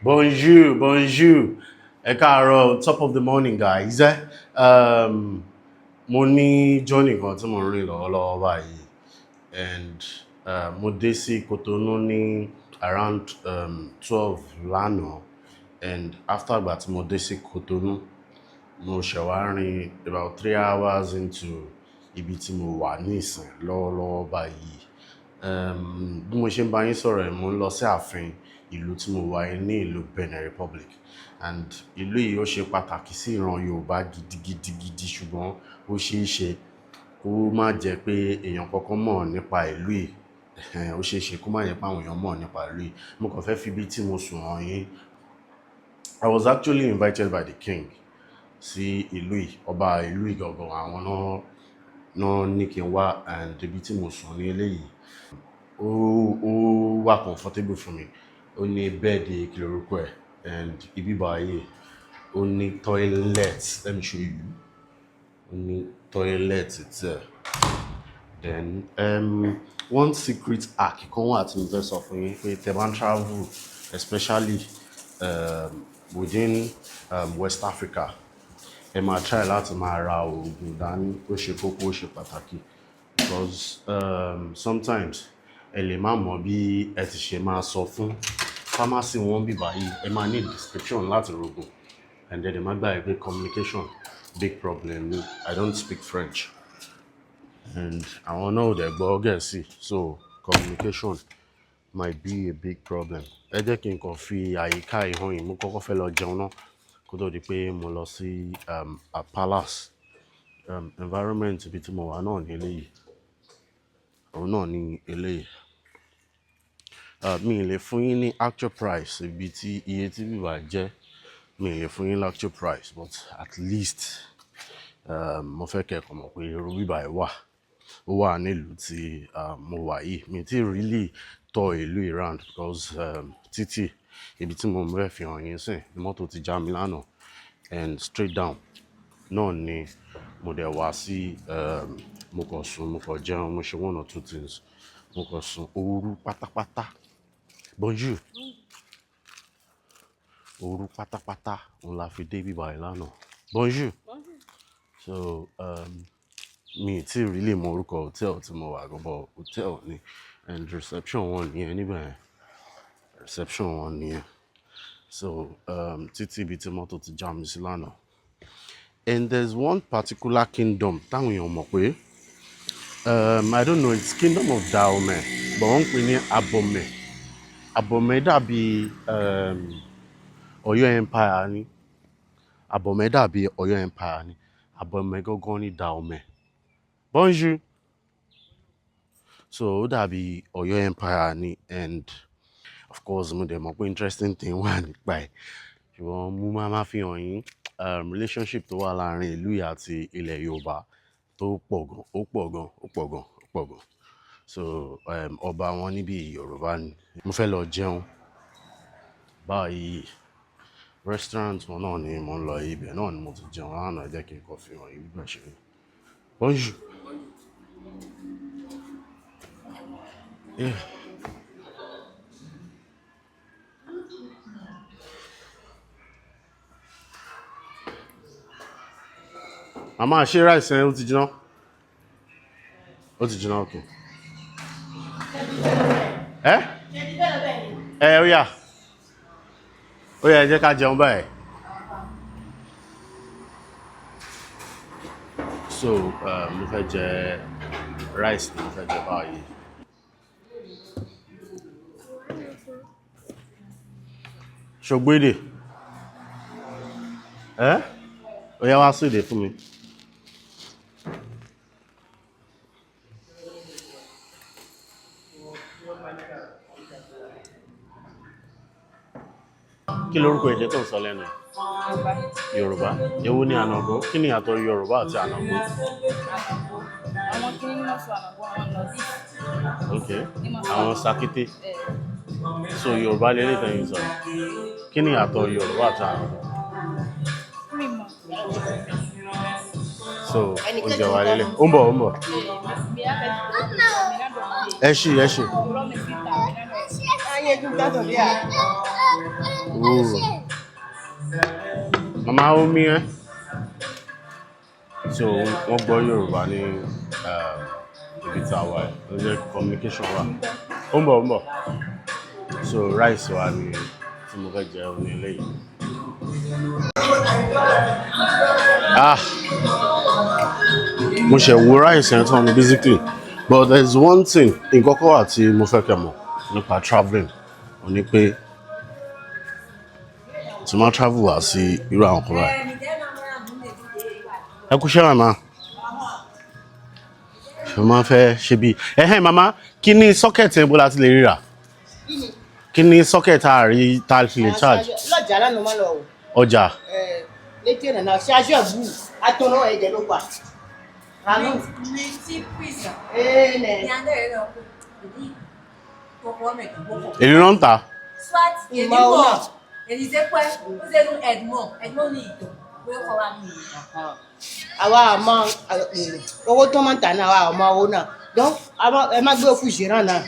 Bonjour, bonjour. Ẹ káàárọ̀, top of the morning, guys. Mo ní journey kan tí mo ń rìn lọ́wọ́lọ́wọ́ báyìí, and mo dé sí Cotonou ní around 12 lánàá, and after ìgbà tí mo dé sí Cotonou, mo ṣẹ̀ wá rìn about 3 hours into ibi tí mo wà nísìn lọ́wọ́lọ́wọ́ báyìí. Bí mo ṣe ń bá yín sọ̀rọ̀, mo ń lọ sí ààfin ìlú tí mo wà ní ìlú Benin Republic, and ìlú yìí ó ṣe pàtàkì sí ìran Yorùbá gidigidi, ṣùgbọ́n ó ṣeé ṣe kó má jẹ́ pé èèyàn kankan mọ̀ nípa ìlú yìí. Ó ṣeé ṣe kó má jẹ́ pé àwọn èèyàn mọ̀ nípa ìlú yìí. Mo kàn fẹ́ fi ibi tí mo sùn hàn yín. I was actually invited by the king sí ìlú yìí. Ọba ìlú yìí gangan àwọn náà ní kí n wá, and ibi tí mo sùn ní eléyìí ó wà comfortable fún mi. Ó ní bẹ́ẹ̀dì kí lorúkọ ẹ̀, and ibi báyìí ó ní toilet. Let me show you. Ó ní toilet itself. Then one secret hack kan wà tí mo fẹ́ sọ fún yín pé tẹ́ bá ń travel, especially within West Africa, ẹ máa try láti máa ra oògùn dání. Ó ṣe kókó, ó ṣe pàtàkì, because sometimes ẹ lè má mọ̀ bí ẹ ti ṣe máa sọ fún pharmacy wọn bí báyìí. Ẹ máa need description láti rògùn, and then ẹ má gbàgbé pé communication big problem ni. I don't speak French, and àwọn náà ò dẹ̀ gbọ́ Gẹ̀ẹ́sì, so communication might be a big problem. Ẹ jẹ́ kí n kàn fi àyíká ìhàn yìí. Mo kọ́kọ́ fẹ́ lọ jẹun náà kó tó di pé mo lọ sí a palace. Environment ibi tí mo wà náà ní eléyìí. Òun náà ní eléyìí. Mi ì lè fún yín ní actual price ibi tí iye tí bíbá jẹ́. Mi ì lè fún yín actual price, but at least mo fẹ́ kẹ́ ẹ kàn mọ̀ pé irú bíbá ẹ̀ wà. Ó wà nílùú tí mo wà yìí. Mi ti really tour ìlú around, because títì ibi tí mo fẹ́ fi hàn yín sìn, mọ́tò ti já mi lánàá, and straight down náà ni mo dẹ̀ wá sí. Mo kàn sùn, mo kàn jẹun, mo ṣe one or two things. Mo kàn sùn ooru pátápátá. Bonjour. Ooru pátápátá òun la fi dé bíbá ẹ̀ lánàá. Bonjour. So mi ti really mọ orúkọ hotel tí mo wà gbọ́, hotel ni, and reception wọn nìyẹn níbẹ̀. Reception wọn nìyẹn. So títí ibi tí mọ́tò ti já mi sí lánàá. And there's one particular kingdom táwọn èèyàn mọ̀ pé I don't know, it's kingdom of Dahomey, but wọ́n ń pè ní Abomey. Abomey dàbí Ọ̀yọ́ empire ni. Abomey dàbí Ọ̀yọ́ empire ni. Abomey gangan ní Dahomey. Bonjour. So ó dàbí Ọ̀yọ́ empire ni, and of course mo dẹ̀ mọ̀ pé interesting thing wà nípa ẹ̀. Ṣùgbọ́n mo máa fi hàn yín relationship tó wà láàrin ìlú yìí àti ilẹ̀ Yorùbá tó pọ̀ gan, ó pọ̀ gan, ó pọ̀ gan, ó pọ̀ gan. So ọba wọn níbi Yorùbá ni. Mo fẹ́ lọ jẹun báyìí. Restaurant wọn náà ni mo ń lọ, ibẹ̀ náà ni mo ti jẹun lánàá. Ẹ jẹ́ kí n kàn fi hàn yín bí wọ́n ṣe rí. Bonjour. Yeah. Màmá ṣe rice yẹn ó ti jiná? Ó ti jiná, okay. Ó yá. Ó yá, ẹ jẹ́ ká jẹun báyìí. So mo fẹ́ jẹ rice ni mo fẹ́ jẹ báyìí. Ṣògbédè. Ó yá, wá sóde fún mi. Kí lorúkọ èdè tó ń sọ lẹ́nu? Yorùbá. Èwo ni ànàgó? Kí ni ìyàtọ̀ Yorùbá àti ànàgó? Àwọn kí ní wọ́n sọ ànàgó, àwọn nọ̀dí. Okay. Àwọn Sakite. So Yorùbá lélẹ̀ tẹ̀yìn sọ. Kí ni ìyàtọ̀ Yorùbá àti ànàgó? So oúnjẹ wa lélẹ̀. Ó ń bọ̀. Ẹ ṣì. Ooh. Mama omi ẹ. So wọ́n gbọ́ Yorùbá ní ibi tí a wà ẹ̀ ló jẹ́ communication wà. Ó ń bọ̀. So rice wa ni tí mo fẹ́ jẹ ní eléyìí. Mo ṣe wo rice yẹn tán basically, but there is one thing nǹkan kan wà tí mo fẹ́ kẹ́ mọ̀ nípa travelling ó ní pé tí máa travel wá sí irú àwọn kan báyìí. Ẹ kú ṣẹ́ màmá. Ṣé o máa fẹ́ ṣe bí màmá kí ni socket yẹn bó láti lè ríra? Kí ni socket àárí tá a lè charge? Lọ́jà lánàá máa lọ. Ọjà. Létí ẹ̀nà náà ṣáájú ẹ̀bù àtọ̀nà ẹ̀jẹ̀ ló pa. Èlò náà ń tà. Àwa àmọ́ owó tó máa ń tà náà àwa àmọ́ owó náà. Donc ẹ má gbé òfin ìṣẹ̀ràn náà.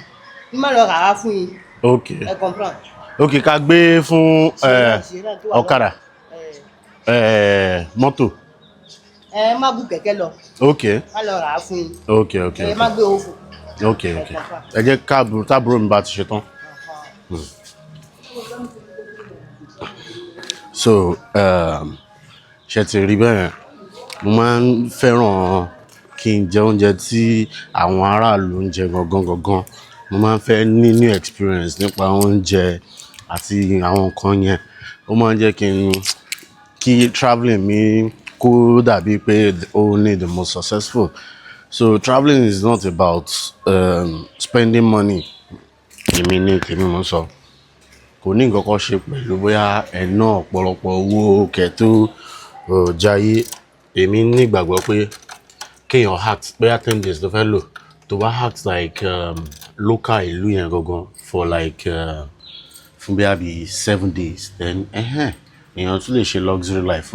Ní má lọ rà á fún yín. Ok. Ẹ comprend. Ok, ká gbé fún ọ̀kadà. Mọ́tò. Ẹ má gùn kẹ̀kẹ́ lọ. Ok. Má lọ rà á fún yín. Ok. Ẹ má gbé owó fún. Ok. Ẹ jẹ́ tábúrò mi bá ti ṣe tán. So ṣe ti rí bẹ́ẹ̀ mo máa ń fẹ́ràn kí n jẹ oúnjẹ tí àwọn aráàlú ń jẹ gangan. Mo máa ń fẹ́ ní new experience nípa oúnjẹ àti àwọn nǹkan yẹn. Ó máa ń jẹ́ kí travelling mi kó dàbí pé ó ní the most successful. So travelling is not about spending money. Èmi mo sọ. Kò ní nǹkan kan ṣe pẹ̀lú bóyá ẹ ná ọ̀pọ̀lọpọ̀ owó Ketou jayé. Èmi nígbàgbọ́ pé kéèyàn act bóyá 10 days ló fẹ́ lò tó bá act like local ìlú yẹn gangan for like fún bí 7 days then èèyàn tún lè ṣe luxury life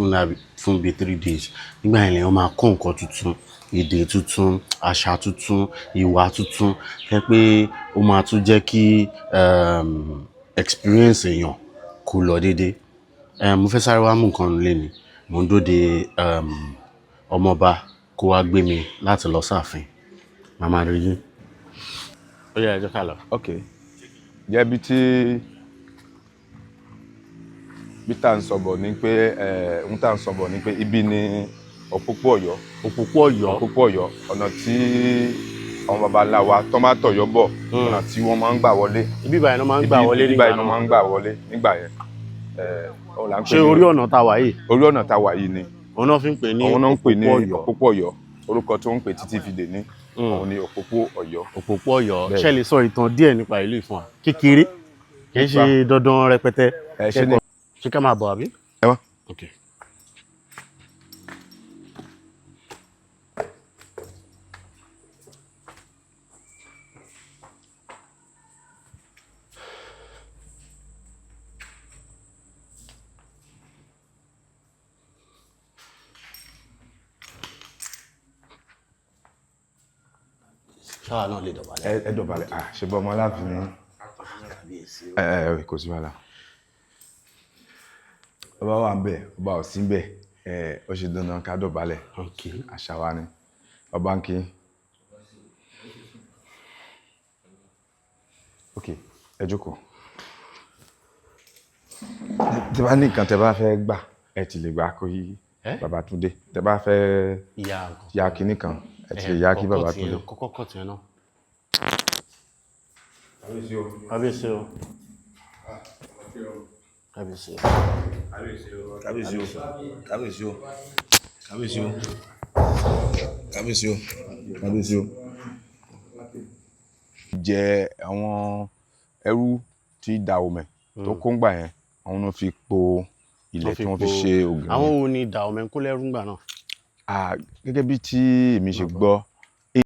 fún bí 3 days. Nígbà yẹn lèèyàn máa kọ́ nǹkan tuntun, èdè tuntun, àṣà tuntun, ìwà tuntun fẹ́ pé ó máa tún jẹ́ kí experience èèyàn kó lọ déédéé. Mo fẹ́ sáré wá mú nǹkan nílé ni mo ń dóde ọmọọba kó wá gbé mi láti lọ sáàfin. Màmá rí yín. Ó yá ẹ jẹ́ ká lọ. Ok. Jẹ́ bí tá à ń sọ̀bọ̀ ní pé ibi ni òpópó Ọ̀yọ́ ọ̀nà tí àwọn baba ńlá wa tó máa tọ̀yọ́ bọ̀ ọ̀nà tí wọ́n máa ń gbà wọlé. Ibi báyìí ló máa ń gbà wọlé nígbà yẹn. Ṣé orí ọ̀nà tá wà yìí? Orí ọ̀nà tá wà yìí ni. Òun náà fi ń pè ní òpópó Ọ̀yọ́. Orúkọ tó ń pè títí fi dè ní òun ni òpópó Ọ̀yọ́. Òpópó Ọ̀yọ́. Ṣé lè sọ ìtàn díẹ̀ nípa ìlú ìfún wa? Kékeré kì í ṣe dandan rẹpẹtẹ. Ṣé ká máa bọ̀ àbí? Ẹ wá. Ok. Ṣáà náà lè dọ̀bálẹ̀. Ẹ dọ̀bálẹ̀. Ṣe bọ́ ọmọ aláàfin ni. Kò sí wàhálà. Ọba wà ń bẹ̀, ọba ò sí ń bẹ̀. Ó ṣe dandan ká dọ̀bálẹ̀. Àṣà wa ni. Ọba ń kí. Ok, ẹ jókòó. Tí bá ní nǹkan tẹ́ bá fẹ́ gbà ẹ ti lè gbà kó yí Babátúndé. Tẹ́ bá fẹ́ ya kinní kan ẹ ti lè ya kí Babátúndé. Kọ́kọ́ tiẹ̀ náà. Kábíyèsí o. Kábíyèsí o. Kábíyèsí o. Kábíyèsí o. Kábíyèsí o. Kábíyèsí o. Kábíyèsí o. Kábíyèsí o. Jẹ àwọn ẹrú tí Dahomey tó kó ń gbà yẹn àwọn náà fi po ilẹ̀ tí wọ́n fi ṣe ògùn. Àwọn wo ni Dahomey kó lẹ́rú ńgbà náà? Gẹ́gẹ́ bí tí èmi ṣe gbọ́